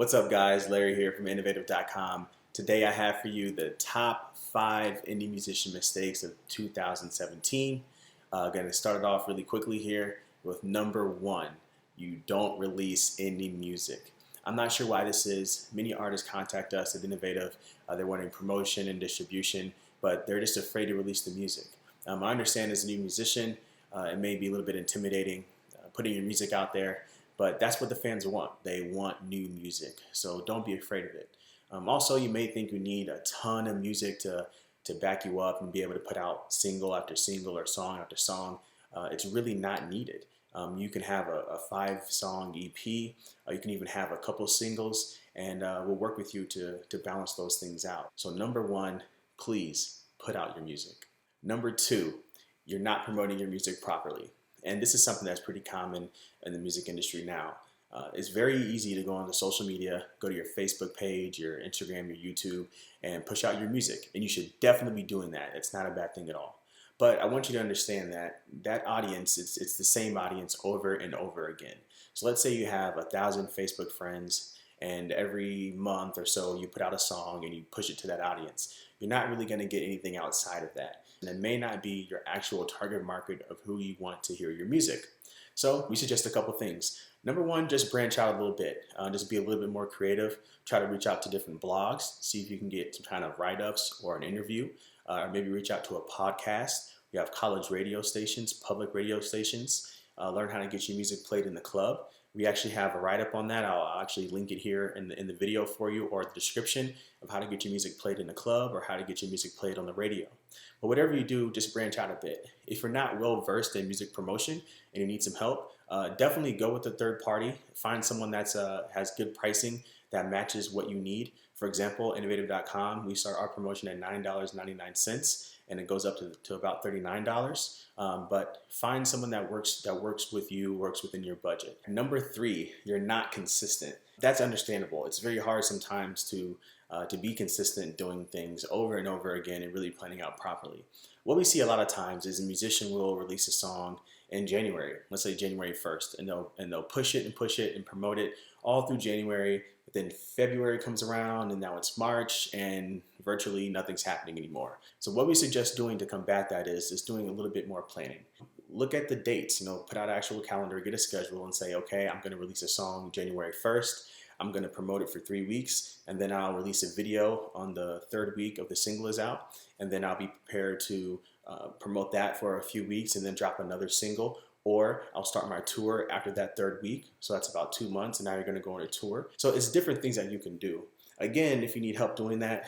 What's up, guys? Larry here from innovative.com. Today I have for you the top 5 indie musician mistakes of 2017. Going to start it off really quickly here with number 1. You don't release indie music. I'm not sure why this is. Many artists contact us at Innovative. They're wanting promotion and distribution, but they're just afraid to release the music. I understand as a new musician, it may be a little bit intimidating putting your music out there. But that's what the fans want. They want new music. So don't be afraid of it. Also, you may think you need a ton of music to back you up and be able to put out single after single or song after song. It's really not needed. You can have a 5-song EP. You can even have a couple singles, and we'll work with you to balance those things out. So number 1, please put out your music. Number 2, you're not promoting your music properly. And this is something that's pretty common in the music industry now. It's very easy to go onto social media, go to your Facebook page, your Instagram, your YouTube, and push out your music. And you should definitely be doing that. It's not a bad thing at all. But I want you to understand that that audience, it's the same audience over and over again. So let's say you have 1,000 Facebook friends, and every month or so you put out a song and you push it to that audience. You're not really going to get anything outside of that. And it may not be your actual target market of who you want to hear your music. So we suggest a couple things. Number 1, just branch out a little bit. Just be a little bit more creative. Try to reach out to different blogs. See if you can get some kind of write-ups or an interview. Maybe reach out to a podcast. You have college radio stations, public radio stations. Learn how to get your music played in the club. We actually have a write-up on that. I'll actually link it here in the video for you, or the description of how to get your music played in the club or how to get your music played on the radio. But whatever you do, just branch out a bit. If you're not well-versed in music promotion and you need some help, definitely go with a third party. Find someone that has good pricing that matches what you need. For example, innovative.com, we start our promotion at $9.99. And it goes up to about $39. But find someone that works with you, works within your budget. Number 3, you're not consistent. That's understandable. It's very hard sometimes to be consistent doing things over and over again and really planning out properly. What we see a lot of times is a musician will release a song in January, let's say January 1st, and they'll push it and promote it all through January. But then February comes around, and now it's March, and virtually nothing's happening anymore. So what we suggest doing to combat that is doing a little bit more planning. Look at the dates, put out an actual calendar, get a schedule, and say, okay, I'm going to release a song January 1st. I'm going to promote it for 3 weeks, and then I'll release a video on the 3rd week of the single is out, and then I'll be prepared to promote that for a few weeks and then drop another single. Or I'll start my tour after that 3rd week. So that's about 2 months, and now you're going to go on a tour. So it's different things that you can do. Again, if you need help doing that,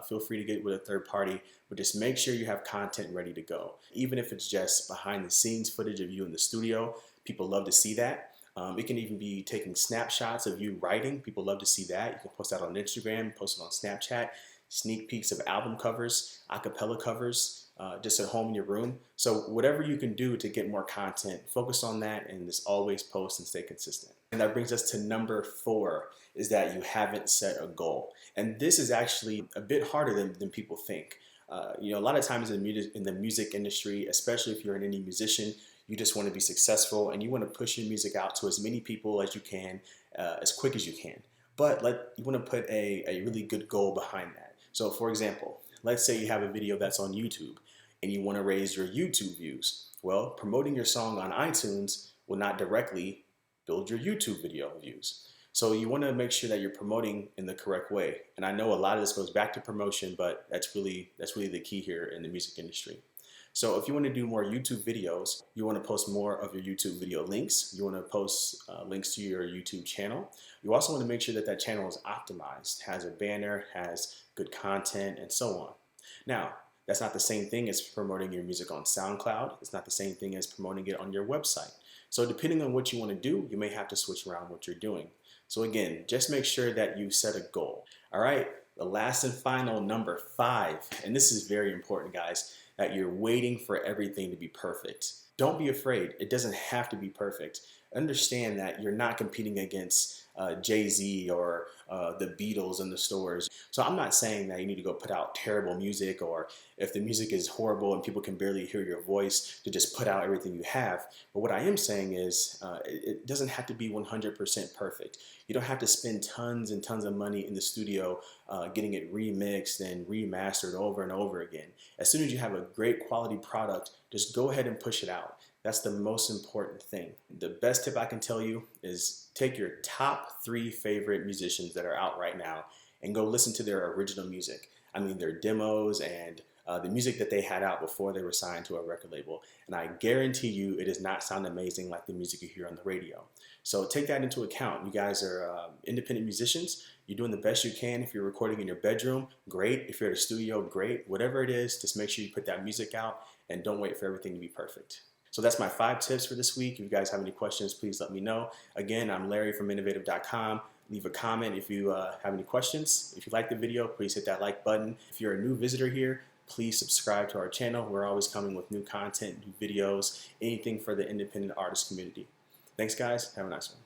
feel free to get with a third party, but just make sure you have content ready to go. Even if it's just behind the scenes footage of you in the studio, people love to see that. It can even be taking snapshots of you writing. People love to see that. You can post that on Instagram, post it on Snapchat, sneak peeks of album covers, acapella covers, just at home in your room. So whatever you can do to get more content, focus on that and just always post and stay consistent. And that brings us to number 4, is that you haven't set a goal. And this is actually a bit harder than people think. A lot of times in the music industry, especially if you're an indie musician, you just want to be successful and you want to push your music out to as many people as you can, as quick as you can. But you want to put a really good goal behind that. So for example, let's say you have a video that's on YouTube and you want to raise your YouTube views. Well, promoting your song on iTunes will not directly build your YouTube video views. So you want to make sure that you're promoting in the correct way. And I know a lot of this goes back to promotion, but that's really the key here in the music industry. So if you want to do more YouTube videos, you want to post more of your YouTube video links. You want to post links to your YouTube channel. You also want to make sure that channel is optimized, has a banner, has good content, and so on. Now, that's not the same thing as promoting your music on SoundCloud. It's not the same thing as promoting it on your website. So depending on what you want to do, you may have to switch around what you're doing. So again, just make sure that you set a goal. All right, the last and final, number 5, and this is very important, guys, that you're waiting for everything to be perfect. Don't be afraid. It doesn't have to be perfect. understand that you're not competing against Jay-Z or the Beatles in the stores. So I'm not saying that you need to go put out terrible music, or if the music is horrible and people can barely hear your voice, to just put out everything you have. But what I am saying is it doesn't have to be 100% perfect. You don't have to spend tons and tons of money in the studio getting it remixed and remastered over and over again. As soon as you have a great quality product, just go ahead and push it out. That's the most important thing. The best tip I can tell you is take your top 3 favorite musicians that are out right now and go listen to their original music. I mean, their demos and the music that they had out before they were signed to a record label. And I guarantee you it does not sound amazing like the music you hear on the radio. So take that into account. You guys are independent musicians. You're doing the best you can. If you're recording in your bedroom, great. If you're at a studio, great. Whatever it is, just make sure you put that music out and don't wait for everything to be perfect. So that's my 5 tips for this week. If you guys have any questions, please let me know. Again, I'm Larry from measurable.com. Leave a comment if you have any questions. If you like the video, please hit that like button. If you're a new visitor here, please subscribe to our channel. We're always coming with new content, new videos, anything for the independent artist community. Thanks, guys. Have a nice one.